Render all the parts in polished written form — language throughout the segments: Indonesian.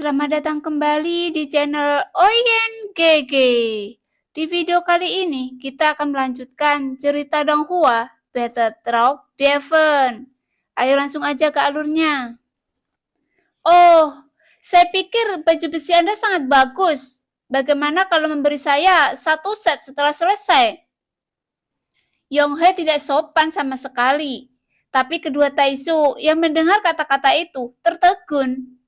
Selamat datang kembali di channel Oyen GG. Di video kali ini, kita akan melanjutkan cerita Donghua, Battle Rock Devon. Ayo langsung aja ke alurnya. Oh, saya pikir baju besi Anda sangat bagus. Bagaimana kalau memberi saya satu set setelah selesai? Yonghe tidak sopan sama sekali. Tapi kedua Taisu yang mendengar kata-kata itu tertegun.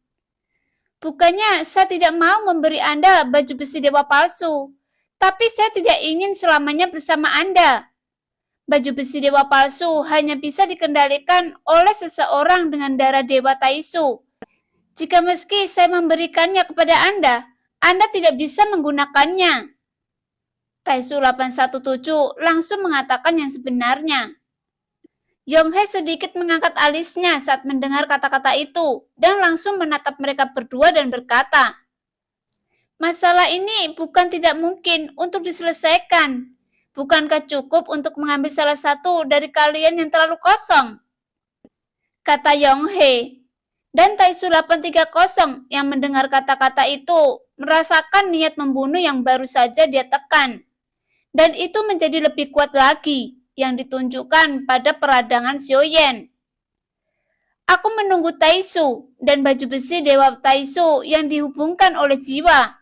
Bukannya saya tidak mau memberi Anda baju besi dewa palsu, tapi saya tidak ingin selamanya bersama Anda. Baju besi dewa palsu hanya bisa dikendalikan oleh seseorang dengan darah dewa Taisu. Jika meski saya memberikannya kepada Anda tidak bisa menggunakannya. Taisu 817 langsung mengatakan yang sebenarnya. Yonghe sedikit mengangkat alisnya saat mendengar kata-kata itu dan langsung menatap mereka berdua dan berkata, "Masalah ini bukan tidak mungkin untuk diselesaikan. Bukankah cukup untuk mengambil salah satu dari kalian yang terlalu kosong?" Kata Yonghe. Dan Taisu 830 yang mendengar kata-kata itu merasakan niat membunuh yang baru saja dia tekan. Dan itu menjadi lebih kuat lagi yang ditunjukkan pada peradangan Xiaoyan. Aku menunggu Taisu dan baju besi Dewa Taisu yang dihubungkan oleh jiwa.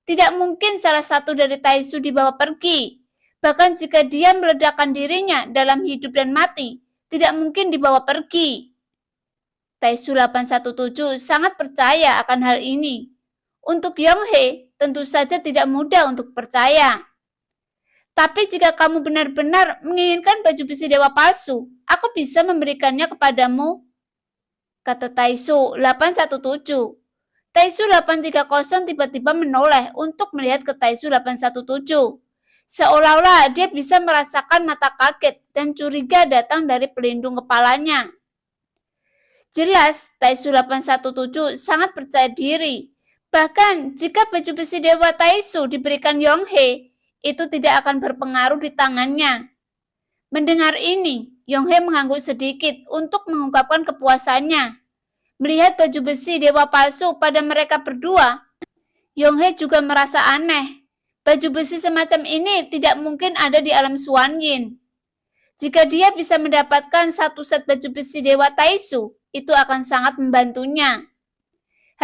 Tidak mungkin salah satu dari Taisu dibawa pergi. Bahkan jika dia meledakkan dirinya dalam hidup dan mati, tidak mungkin dibawa pergi. Taisu 817 sangat percaya akan hal ini. Untuk Yonghe, tentu saja tidak mudah untuk percaya. Tapi jika kamu benar-benar menginginkan baju besi dewa palsu, aku bisa memberikannya kepadamu, kata Taisu 817. Taisu 830 tiba-tiba menoleh untuk melihat ke Taisu 817. Seolah-olah dia bisa merasakan mata kaget dan curiga datang dari pelindung kepalanya. Jelas, Taisu 817 sangat percaya diri. Bahkan jika baju besi dewa Taisu diberikan Yonghe, itu tidak akan berpengaruh di tangannya. Mendengar ini, Yonghe mengangguk sedikit untuk mengungkapkan kepuasannya. Melihat baju besi dewa palsu pada mereka berdua, Yonghe juga merasa aneh. Baju besi semacam ini tidak mungkin ada di alam Suanyin. Jika dia bisa mendapatkan satu set baju besi dewa Taisu, itu akan sangat membantunya.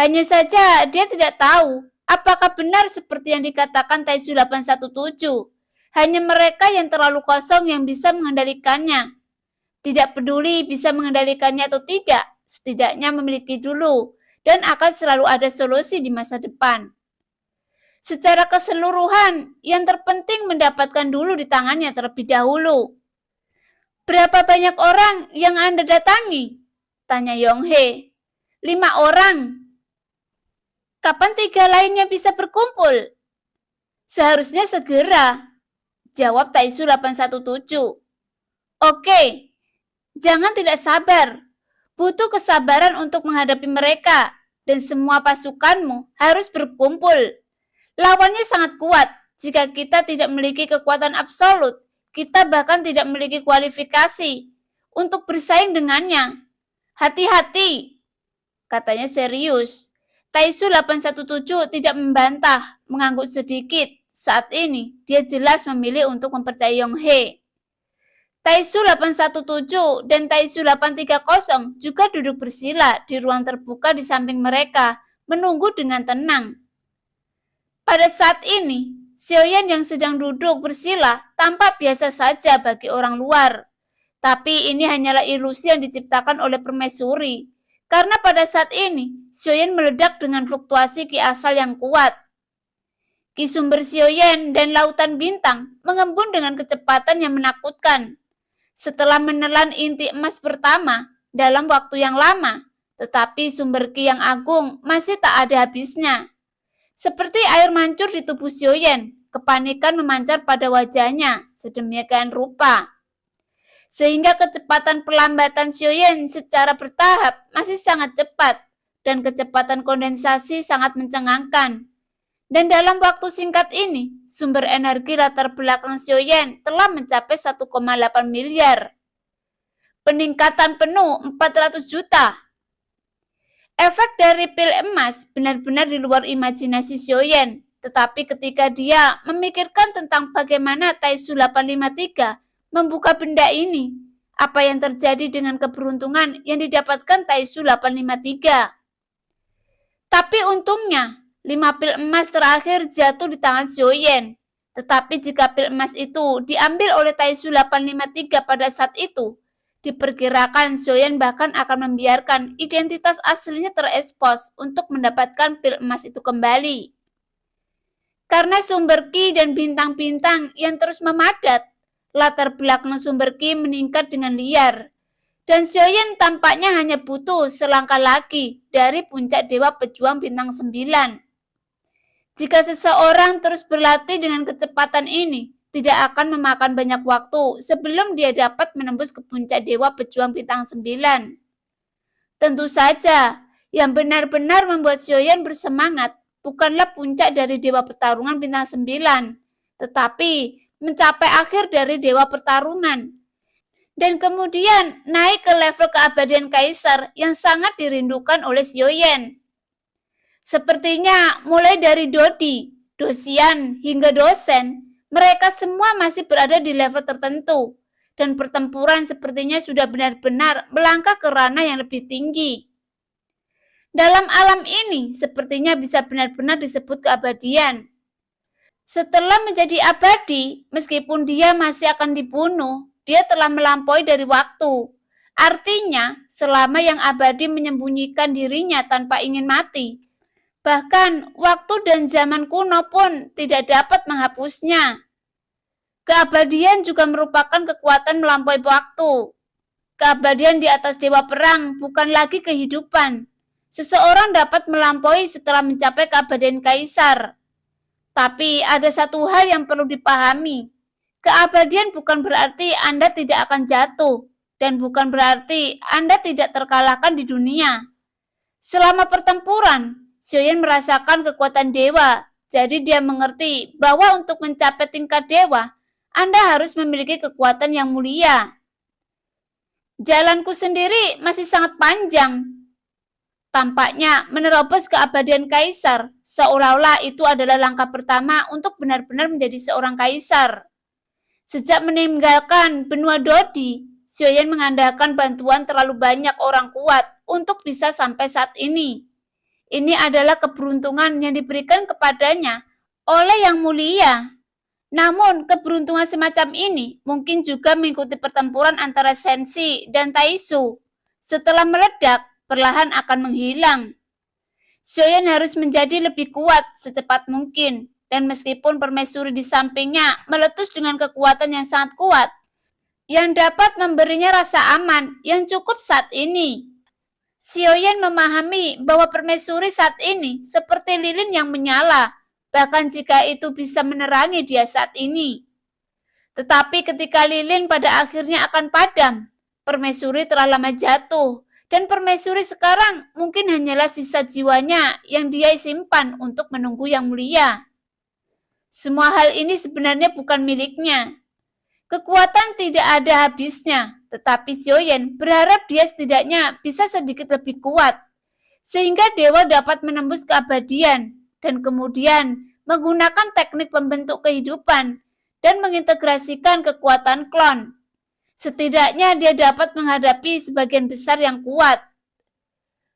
Hanya saja dia tidak tahu apakah benar seperti yang dikatakan Taisu 817? Hanya mereka yang terlalu kosong yang bisa mengendalikannya. Tidak peduli bisa mengendalikannya atau tidak, setidaknya memiliki dulu, dan akan selalu ada solusi di masa depan. Secara keseluruhan, yang terpenting mendapatkan dulu di tangannya terlebih dahulu. Berapa banyak orang yang Anda datangi? Tanya Yonghe. 5 orang. Kapan 3 lainnya bisa berkumpul? Seharusnya segera, jawab Taisu 817. Oke, jangan tidak sabar. Butuh kesabaran untuk menghadapi mereka, dan semua pasukanmu harus berkumpul. Lawannya sangat kuat. Jika kita tidak memiliki kekuatan absolut, kita bahkan tidak memiliki kualifikasi untuk bersaing dengannya. Hati-hati, katanya serius. Taisu 817 tidak membantah, mengangguk sedikit. Saat ini, dia jelas memilih untuk mempercayai Yonghe. Taisu 817 dan Taisu 830 juga duduk bersila di ruang terbuka di samping mereka, menunggu dengan tenang. Pada saat ini, Xiaoyan yang sedang duduk bersila tampak biasa saja bagi orang luar. Tapi ini hanyalah ilusi yang diciptakan oleh permaisuri. Karena pada saat ini, Xiaoyan meledak dengan fluktuasi ki asal yang kuat. Ki sumber Xiaoyan dan lautan bintang mengembun dengan kecepatan yang menakutkan. Setelah menelan inti emas pertama dalam waktu yang lama, tetapi sumber ki yang agung masih tak ada habisnya. Seperti air mancur di tubuh Xiaoyan, kepanikan memancar pada wajahnya, sedemikian rupa. Sehingga kecepatan pelambatan Xiaoyan secara bertahap masih sangat cepat dan kecepatan kondensasi sangat mencengangkan. Dan dalam waktu singkat ini, sumber energi latar belakang Xiaoyan telah mencapai 1,8 miliar. Peningkatan penuh 400 juta. Efek dari pil emas benar-benar di luar imajinasi Xiaoyan, tetapi ketika dia memikirkan tentang bagaimana Taisu 853 membuka benda ini, apa yang terjadi dengan keberuntungan yang didapatkan Taisu 853. Tapi untungnya, 5 pil emas terakhir jatuh di tangan Xiaoyan. Tetapi jika pil emas itu diambil oleh Taisu 853 pada saat itu, diperkirakan Xiaoyan bahkan akan membiarkan identitas aslinya terekspos untuk mendapatkan pil emas itu kembali. Karena sumber Qi dan bintang-bintang yang terus memadat, latar belakang sumber Qi meningkat dengan liar. Dan Xiaoyan tampaknya hanya butuh selangkah lagi dari puncak Dewa Pejuang Bintang 9. Jika seseorang terus berlatih dengan kecepatan ini, tidak akan memakan banyak waktu sebelum dia dapat menembus ke puncak Dewa Pejuang Bintang 9. Tentu saja, yang benar-benar membuat Xiaoyan bersemangat bukanlah puncak dari Dewa Pertarungan Bintang 9, tetapi mencapai akhir dari Dewa Pertarungan. Dan kemudian naik ke level keabadian Kaisar yang sangat dirindukan oleh Xiaoyan. Sepertinya mulai dari Dodi, Dosian, hingga Dosen, mereka semua masih berada di level tertentu, dan pertempuran sepertinya sudah benar-benar melangkah ke ranah yang lebih tinggi. Dalam alam ini, sepertinya bisa benar-benar disebut keabadian. Setelah menjadi abadi, meskipun dia masih akan dibunuh, dia telah melampaui dari waktu. Artinya, selama yang abadi menyembunyikan dirinya tanpa ingin mati, bahkan waktu dan zaman kuno pun tidak dapat menghapusnya. Keabadian juga merupakan kekuatan melampaui waktu. Keabadian di atas dewa perang bukan lagi kehidupan. Seseorang dapat melampaui setelah mencapai keabadian Kaisar. Tapi ada satu hal yang perlu dipahami. Keabadian bukan berarti Anda tidak akan jatuh, dan bukan berarti Anda tidak terkalahkan di dunia. Selama pertempuran, Xiaoyan merasakan kekuatan dewa, jadi dia mengerti bahwa untuk mencapai tingkat dewa, Anda harus memiliki kekuatan yang mulia. Jalanku sendiri masih sangat panjang. Tampaknya menerobos keabadian Kaisar, seolah-olah itu adalah langkah pertama untuk benar-benar menjadi seorang Kaisar. Sejak meninggalkan benua Dodi, Xiaoyan mengandalkan bantuan terlalu banyak orang kuat untuk bisa sampai saat ini. Ini adalah keberuntungan yang diberikan kepadanya oleh Yang Mulia. Namun, keberuntungan semacam ini mungkin juga mengikuti pertempuran antara Sensi dan Taisu. Setelah meledak, perlahan akan menghilang. Xiaoyan harus menjadi lebih kuat secepat mungkin, dan meskipun permaisuri di sampingnya meletus dengan kekuatan yang sangat kuat, yang dapat memberinya rasa aman yang cukup saat ini. Xiaoyan memahami bahwa permaisuri saat ini seperti lilin yang menyala, bahkan jika itu bisa menerangi dia saat ini. Tetapi ketika lilin pada akhirnya akan padam, permaisuri telah lama jatuh, dan permaisuri sekarang mungkin hanyalah sisa jiwanya yang dia simpan untuk menunggu Yang Mulia. Semua hal ini sebenarnya bukan miliknya. Kekuatan tidak ada habisnya, tetapi Xiaoyan berharap dia setidaknya bisa sedikit lebih kuat, sehingga dewa dapat menembus keabadian, dan kemudian menggunakan teknik pembentuk kehidupan dan mengintegrasikan kekuatan klon. Setidaknya dia dapat menghadapi sebagian besar yang kuat.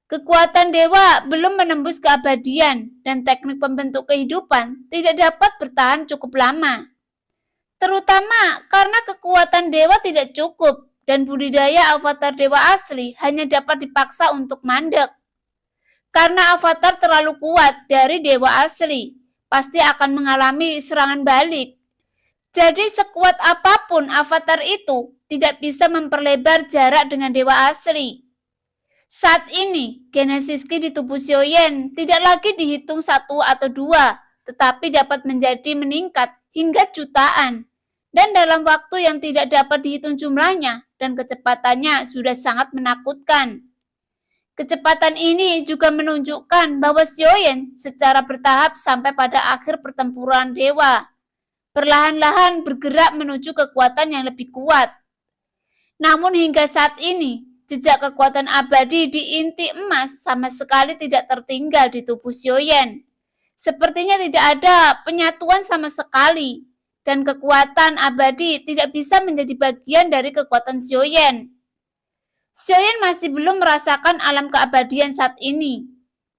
Kekuatan dewa belum menembus keabadian, dan teknik pembentuk kehidupan tidak dapat bertahan cukup lama. Terutama karena kekuatan dewa tidak cukup, dan budidaya avatar dewa asli hanya dapat dipaksa untuk mandek. Karena avatar terlalu kuat dari dewa asli, pasti akan mengalami serangan balik. Jadi sekuat apapun avatar itu tidak bisa memperlebar jarak dengan dewa asli. Saat ini, Genesis Qi di tubuh Xiaoyan tidak lagi dihitung 1 atau 2, tetapi dapat menjadi meningkat hingga jutaan. Dan dalam waktu yang tidak dapat dihitung jumlahnya, dan kecepatannya sudah sangat menakutkan. Kecepatan ini juga menunjukkan bahwa Xiaoyan secara bertahap sampai pada akhir pertempuran dewa, perlahan-lahan bergerak menuju kekuatan yang lebih kuat. Namun hingga saat ini, jejak kekuatan abadi di inti emas sama sekali tidak tertinggal di tubuh Xiaoyan. Sepertinya tidak ada penyatuan sama sekali, dan kekuatan abadi tidak bisa menjadi bagian dari kekuatan Xiaoyan. Xiaoyan masih belum merasakan alam keabadian saat ini.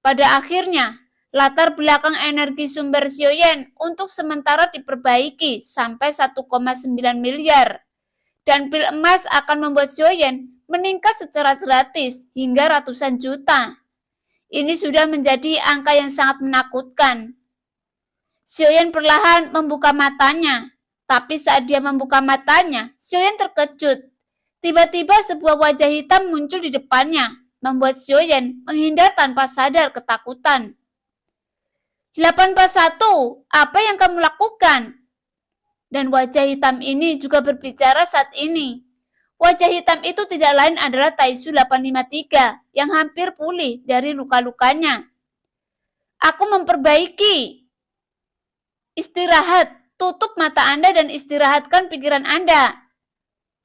Pada akhirnya, latar belakang energi sumber Xiaoyan untuk sementara diperbaiki sampai 1,9 miliar. Dan pil emas akan membuat Xiaoyan meningkat secara gratis hingga ratusan juta. Ini sudah menjadi angka yang sangat menakutkan. Xiaoyan perlahan membuka matanya, tapi saat dia membuka matanya, Xiaoyan terkejut. Tiba-tiba sebuah wajah hitam muncul di depannya, membuat Xiaoyan menghindar tanpa sadar ketakutan. 841, apa yang kamu lakukan? Dan wajah hitam ini juga berbicara saat ini. Wajah hitam itu tidak lain adalah Taisu 853 yang hampir pulih dari luka-lukanya. Aku memperbaiki. Istirahat, tutup mata Anda dan istirahatkan pikiran Anda.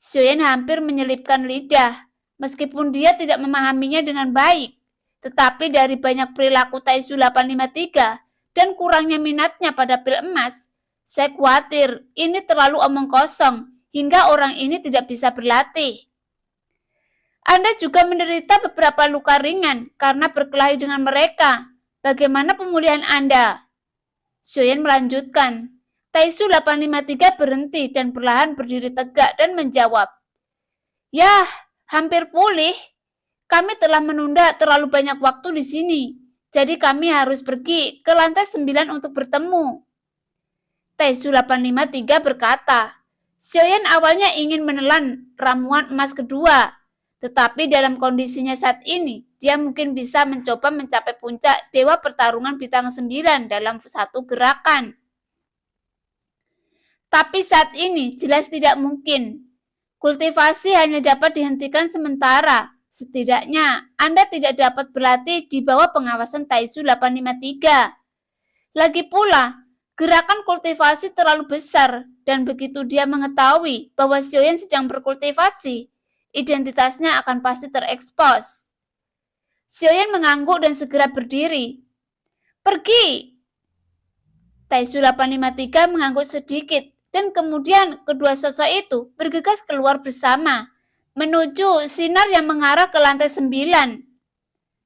Xiaoyan hampir menyelipkan lidah, meskipun dia tidak memahaminya dengan baik. Tetapi dari banyak perilaku Taisu 853 dan kurangnya minatnya pada pil emas, saya khawatir ini terlalu omong kosong hingga orang ini tidak bisa berlatih. Anda juga menderita beberapa luka ringan karena berkelahi dengan mereka. Bagaimana pemulihan Anda? Xiaoyan melanjutkan. Taisu 853 berhenti dan perlahan berdiri tegak dan menjawab. Yah, hampir pulih. Kami telah menunda terlalu banyak waktu di sini. Jadi kami harus pergi ke lantai 9 untuk bertemu. Taisu 853 berkata, Xiaoyan awalnya ingin menelan ramuan emas kedua. Tetapi dalam kondisinya saat ini, dia mungkin bisa mencoba mencapai puncak Dewa Pertarungan Bintang 9 dalam satu gerakan. Tapi saat ini jelas tidak mungkin. Kultivasi hanya dapat dihentikan sementara. Setidaknya Anda tidak dapat berlatih di bawah pengawasan Taisu 853. Lagi pula, gerakan kultivasi terlalu besar dan begitu dia mengetahui bahwa Xiaoyan sedang berkultivasi, identitasnya akan pasti terekspos. Xiaoyan mengangguk dan segera berdiri. Pergi! Taisu 853 mengangguk sedikit. Dan kemudian kedua sosok itu bergegas keluar bersama, menuju sinar yang mengarah ke lantai 9.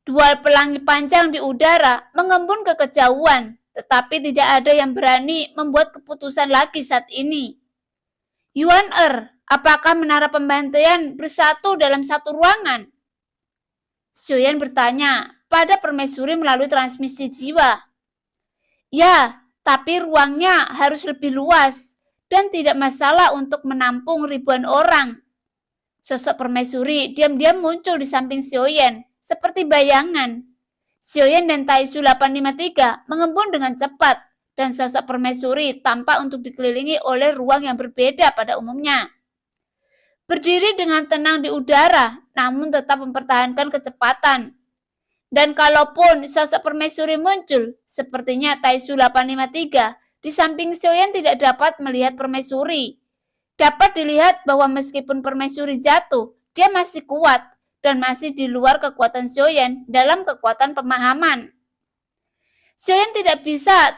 Dua pelangi panjang di udara mengembun ke kejauhan, tetapi tidak ada yang berani membuat keputusan lagi saat ini. Yuan apakah menara pembantaian bersatu dalam satu ruangan? Xiaoyan bertanya pada permaisuri melalui transmisi jiwa. Ya, tapi ruangnya harus lebih luas. Dan tidak masalah untuk menampung ribuan orang. Sosok permaisuri diam-diam muncul di samping Xiaoyan, seperti bayangan. Xiaoyan dan Taisu 853 mengembun dengan cepat, dan sosok permaisuri tampak untuk dikelilingi oleh ruang yang berbeda pada umumnya. Berdiri dengan tenang di udara, namun tetap mempertahankan kecepatan. Dan kalaupun sosok permaisuri muncul, sepertinya Taisu 853, di samping Xiaoyan tidak dapat melihat permaisuri. Dapat dilihat bahwa meskipun permaisuri jatuh, dia masih kuat dan masih di luar kekuatan Xiaoyan dalam kekuatan pemahaman. Xiaoyan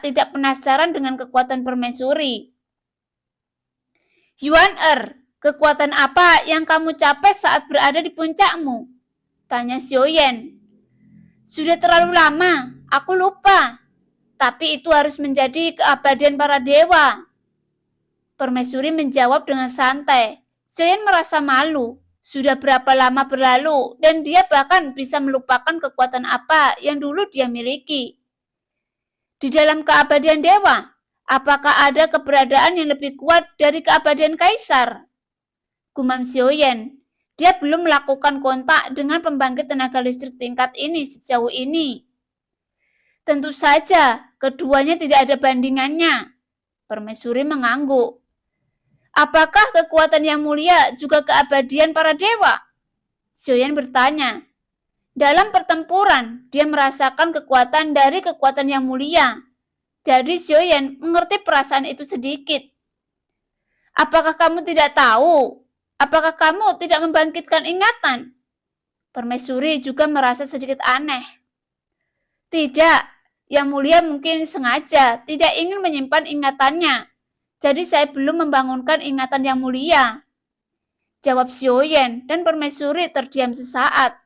tidak penasaran dengan kekuatan permaisuri. Yuan kekuatan apa yang kamu capai saat berada di puncakmu? Tanya Xiaoyan. Sudah terlalu lama, aku lupa. Tapi itu harus menjadi keabadian para dewa. Permaisuri menjawab dengan santai. Xiaoyan merasa malu. Sudah berapa lama berlalu dan dia bahkan bisa melupakan kekuatan apa yang dulu dia miliki. Di dalam keabadian dewa, apakah ada keberadaan yang lebih kuat dari keabadian kaisar? Gumam Xiaoyan. Dia belum melakukan kontak dengan pembangkit tenaga listrik tingkat ini sejauh ini. Tentu saja, keduanya tidak ada bandingannya. Permaisuri mengangguk. Apakah kekuatan yang mulia juga keabadian para dewa? Xiaoyan bertanya. Dalam pertempuran, dia merasakan kekuatan dari kekuatan yang mulia. Jadi Xiaoyan mengerti perasaan itu sedikit. Apakah kamu tidak tahu? Apakah kamu tidak membangkitkan ingatan? Permaisuri juga merasa sedikit aneh. Tidak, Yang Mulia mungkin sengaja tidak ingin menyimpan ingatannya. Jadi saya belum membangunkan ingatan Yang Mulia, jawab Xiaoyan, dan permaisuri terdiam sesaat.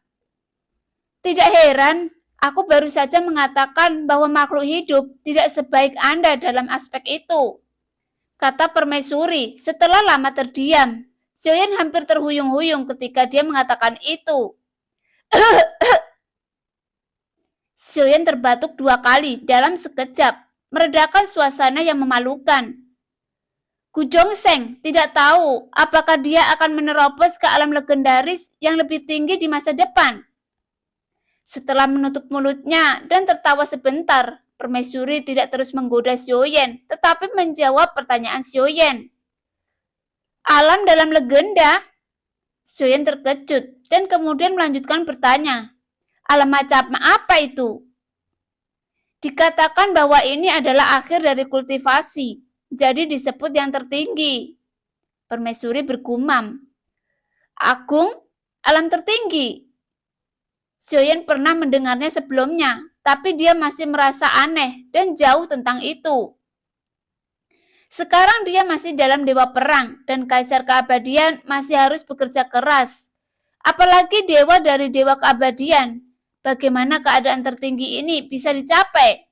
Tidak heran, aku baru saja mengatakan bahwa makhluk hidup tidak sebaik Anda dalam aspek itu, kata permaisuri setelah lama terdiam. Xiaoyan hampir terhuyung-huyung ketika dia mengatakan itu. Xiaoyan terbatuk 2 kali dalam sekejap, meredakan suasana yang memalukan. Gu Zhongsheng tidak tahu apakah dia akan menerobos ke alam legendaris yang lebih tinggi di masa depan. Setelah menutup mulutnya dan tertawa sebentar, permaisuri tidak terus menggoda Xiaoyan, tetapi menjawab pertanyaan Xiaoyan. Alam dalam legenda? Xiaoyan terkejut dan kemudian melanjutkan bertanya. Alam macam apa itu? Dikatakan bahwa ini adalah akhir dari kultivasi, jadi disebut yang tertinggi. Permaisuri bergumam. Agung, alam tertinggi. Xiaoyan pernah mendengarnya sebelumnya, tapi dia masih merasa aneh dan jauh tentang itu. Sekarang dia masih dalam dewa perang dan kaisar keabadian masih harus bekerja keras. Apalagi dewa dari dewa keabadian. Bagaimana keadaan tertinggi ini bisa dicapai?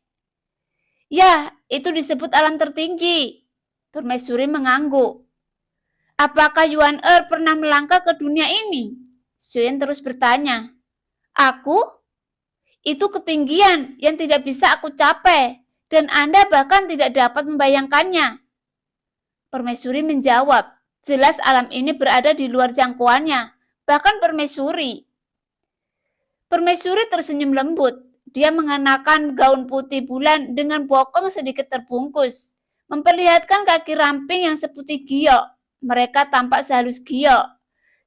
Ya, itu disebut alam tertinggi. Permaisuri mengangguk. Apakah Yuan pernah melangkah ke dunia ini? Xiaoyan terus bertanya. Aku? Itu ketinggian yang tidak bisa aku capai, dan Anda bahkan tidak dapat membayangkannya. Permaisuri menjawab, jelas alam ini berada di luar jangkauannya, bahkan permaisuri. Permaisuri tersenyum lembut. Dia mengenakan gaun putih bulan dengan bokong sedikit terbungkus, memperlihatkan kaki ramping yang seputih giok. Mereka tampak sehalus giok,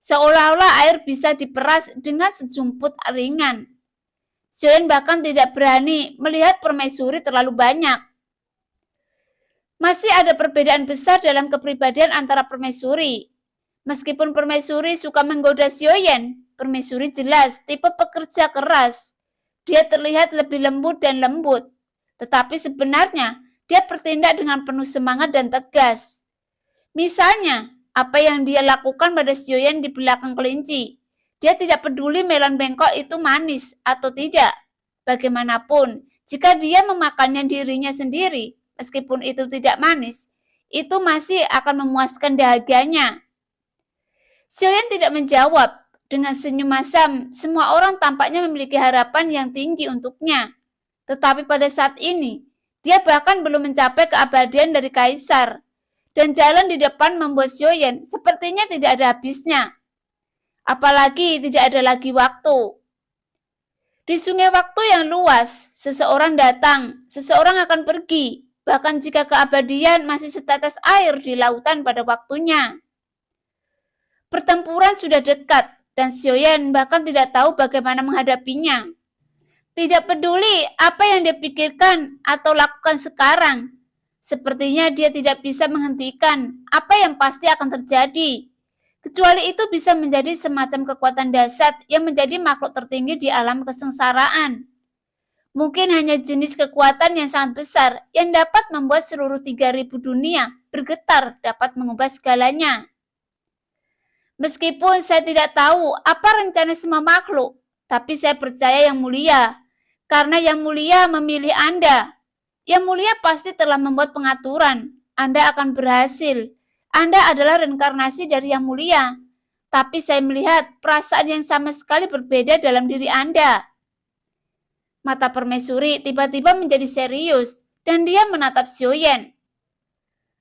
seolah-olah air bisa diperas dengan sejumput ringan. Xiaoyan bahkan tidak berani melihat permaisuri terlalu banyak. Masih ada perbedaan besar dalam kepribadian antara permaisuri. Meskipun permaisuri suka menggoda Xiaoyan, permaisuri jelas tipe pekerja keras. Dia terlihat lebih lembut dan lembut, tetapi sebenarnya dia bertindak dengan penuh semangat dan tegas. Misalnya, apa yang dia lakukan pada Xiaoyan di belakang kelinci. Dia tidak peduli melon bengkok itu manis atau tidak. Bagaimanapun, jika dia memakannya dirinya sendiri, meskipun itu tidak manis, itu masih akan memuaskan dahaganya. Xiaoyan tidak menjawab. Dengan senyum masam, semua orang tampaknya memiliki harapan yang tinggi untuknya. Tetapi pada saat ini, dia bahkan belum mencapai keabadian dari kaisar. Dan jalan di depan membuat Xiaoyan sepertinya tidak ada habisnya. Apalagi tidak ada lagi waktu. Di sungai waktu yang luas, seseorang datang, seseorang akan pergi. Bahkan jika keabadian masih setetes air di lautan pada waktunya. Pertempuran sudah dekat. Dan Xiaoyan bahkan tidak tahu bagaimana menghadapinya. Tidak peduli apa yang dia pikirkan atau lakukan sekarang. Sepertinya dia tidak bisa menghentikan apa yang pasti akan terjadi. Kecuali itu bisa menjadi semacam kekuatan dasar yang menjadi makhluk tertinggi di alam kesengsaraan. Mungkin hanya jenis kekuatan yang sangat besar yang dapat membuat seluruh 3000 dunia bergetar dapat mengubah segalanya. Meskipun saya tidak tahu apa rencana semua makhluk, tapi saya percaya Yang Mulia. Karena Yang Mulia memilih Anda. Yang Mulia pasti telah membuat pengaturan. Anda akan berhasil. Anda adalah reinkarnasi dari Yang Mulia. Tapi saya melihat perasaan yang sama sekali berbeda dalam diri Anda. Mata permaisuri tiba-tiba menjadi serius dan dia menatap Xiaoyan.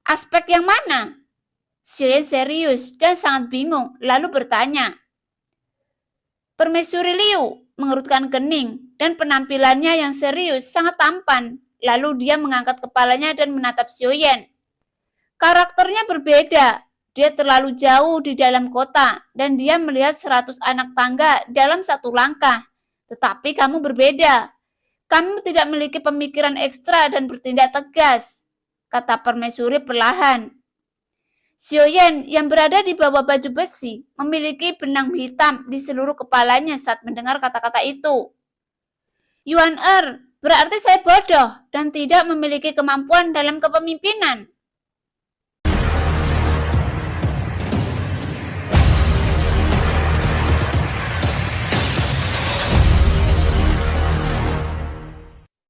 Aspek yang mana? Xiaoyan serius dan sangat bingung, lalu bertanya. Permaisuri Liu mengerutkan kening dan penampilannya yang serius sangat tampan. Lalu dia mengangkat kepalanya dan menatap Xiaoyan. Karakternya berbeda. Dia terlalu jauh di dalam kota dan dia melihat 100 anak tangga dalam satu langkah. Tetapi kamu berbeda. Kamu tidak memiliki pemikiran ekstra dan bertindak tegas, kata permaisuri perlahan. Xiaoyan yang berada di bawah baju besi memiliki benang hitam di seluruh kepalanya saat mendengar kata-kata itu. Yuan Er, berarti saya bodoh dan tidak memiliki kemampuan dalam kepemimpinan.